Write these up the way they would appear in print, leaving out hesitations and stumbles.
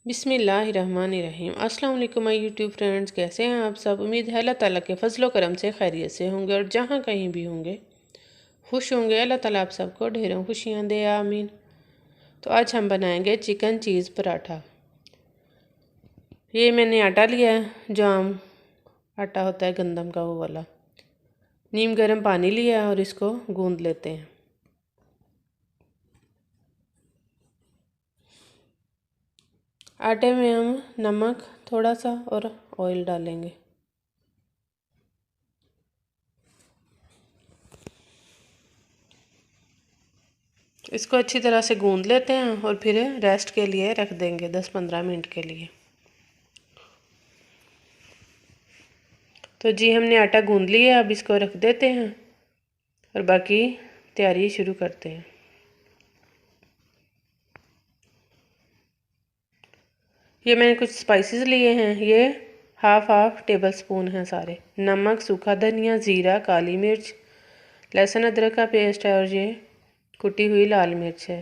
बिस्मिल्लाहिर्रहमानिर्रहीम। अस्सलाम वालेकुम माय यूट्यूब फ्रेंड्स, कैसे हैं आप सब। उम्मीद है अल्लाह ताला के फजलो करम से खैरियत से होंगे और जहाँ कहीं भी होंगे खुश होंगे। अल्लाह ताला आप सबको ढेरों खुशियाँ दे, आमीन। तो आज हम बनाएंगे चिकन चीज़ पराठा। ये मैंने आटा लिया है, जो आम आटा होता है गंदम का, वो वाला। नीम गर्म पानी लिया है और इसको गूंद लेते हैं। आटे में हम नमक थोड़ा सा और ऑयल डालेंगे। इसको अच्छी तरह से गूंद लेते हैं और फिर रेस्ट के लिए रख देंगे 10-15 मिनट के लिए। तो जी हमने आटा गूंद लिया, अब इसको रख देते हैं और बाकी तैयारी शुरू करते हैं। ये मैंने कुछ स्पाइसेस लिए हैं, ये हाफ टेबल स्पून हैं सारे। नमक, सूखा धनिया, ज़ीरा, काली मिर्च, लहसुन अदरक का पेस्ट है और ये कुटी हुई लाल मिर्च है।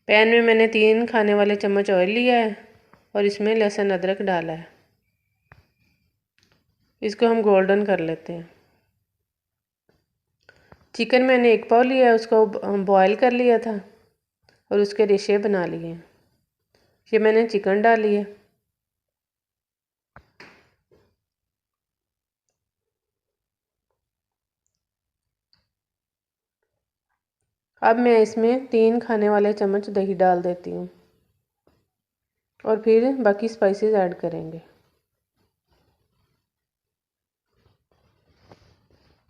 पैन में मैंने 3 खाने वाले चम्मच ऑयल लिया है और इसमें लहसुन अदरक डाला है। इसको हम गोल्डन कर लेते हैं। चिकन मैंने 1 पाव लिया है, उसको बॉयल कर लिया था और उसके रेशे बना लिए हैं। ये मैंने चिकन डाली है। अब मैं इसमें 3 खाने वाले चम्मच दही डाल देती हूँ और फिर बाकी स्पाइसेस ऐड करेंगे।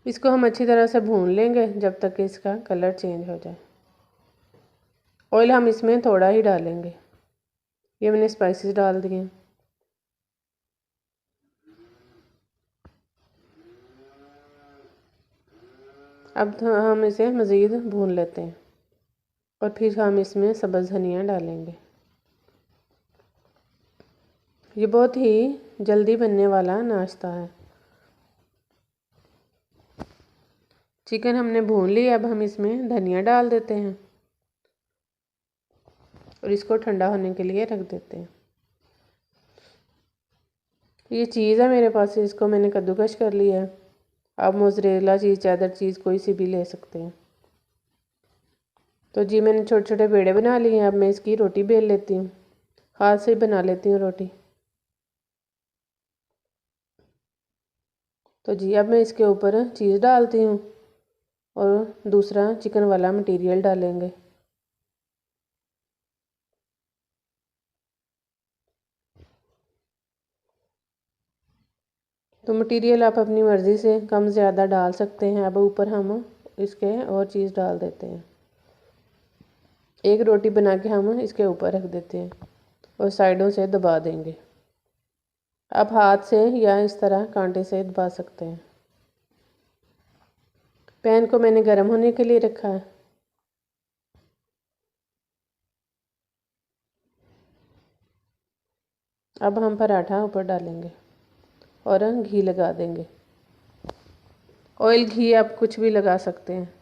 इसको हम अच्छी तरह से भून लेंगे जब तक कि इसका कलर चेंज हो जाए। ऑयल हम इसमें थोड़ा ही डालेंगे। ये मैंने स्पाइसेस डाल दिए। अब तो हम इसे मज़ीद भून लेते हैं और फिर हम इसमें सब्ज़ धनिया डालेंगे। ये बहुत ही जल्दी बनने वाला नाश्ता है। चिकन हमने भून लिया, अब हम इसमें धनिया डाल देते हैं और इसको ठंडा होने के लिए रख देते हैं। ये चीज़ है मेरे पास, इसको मैंने कद्दूकश कर लिया है। आप मोज़रेला चीज़, चेडर चीज़ कोई सी भी ले सकते हैं। तो जी मैंने छोटे छोटे पेड़े बना लिए हैं। अब मैं इसकी रोटी बेल लेती हूँ, हाथ से बना लेती हूँ रोटी। तो जी अब मैं इसके ऊपर चीज़ डालती हूँ और दूसरा चिकन वाला मटेरियल डालेंगे। तो मटेरियल आप अपनी मर्ज़ी से कम ज़्यादा डाल सकते हैं। अब ऊपर हम इसके और चीज़ डाल देते हैं। एक रोटी बना के हम इसके ऊपर रख देते हैं और साइडों से दबा देंगे। आप हाथ से या इस तरह कांटे से दबा सकते हैं। पैन को मैंने गर्म होने के लिए रखा है। अब हम पराठा ऊपर डालेंगे और घी लगा देंगे। ऑयल, घी आप कुछ भी लगा सकते हैं,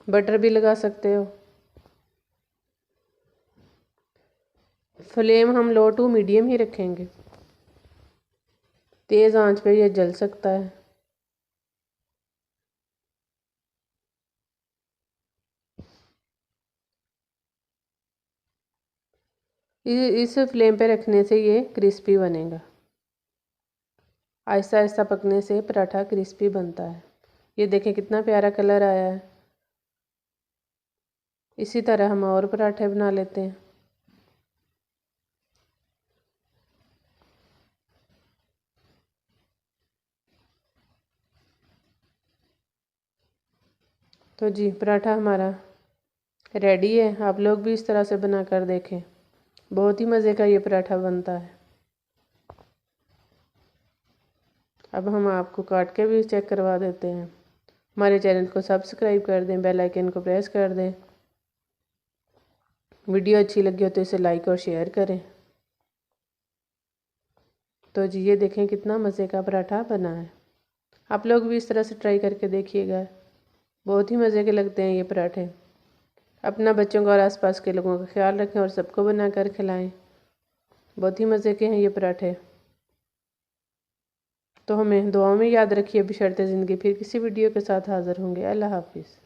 बटर भी लगा सकते हो। फ्लेम हम लो टू मीडियम ही रखेंगे, तेज़ आंच पे ये जल सकता है। इस फ्लेम पे रखने से ये क्रिस्पी बनेगा। आहिस्ता आहिस्ता पकने से पराठा क्रिस्पी बनता है। ये देखें कितना प्यारा कलर आया है। इसी तरह हम और पराठे बना लेते हैं। तो जी पराठा हमारा रेडी है। आप लोग भी इस तरह से बना कर देखें, बहुत ही मज़े का ये पराठा बनता है। अब हम आपको काट के भी चेक करवा देते हैं। हमारे चैनल को सब्सक्राइब कर दें, बेल आइकन को प्रेस कर दें। वीडियो अच्छी लगी हो तो इसे लाइक और शेयर करें। तो जी ये देखें कितना मज़े का पराठा बना है। आप लोग भी इस तरह से ट्राई करके देखिएगा, बहुत ही मज़े के लगते हैं ये पराठे। अपना बच्चों का और आसपास के लोगों का ख्याल रखें और सबको बनाकर खिलाएं। बहुत ही मज़े के हैं ये पराठे। तो हमें दुआओं में याद रखिए। बशर्ते ज़िंदगी। फिर किसी वीडियो के साथ हाज़िर होंगे। अल्लाह हाफिज़।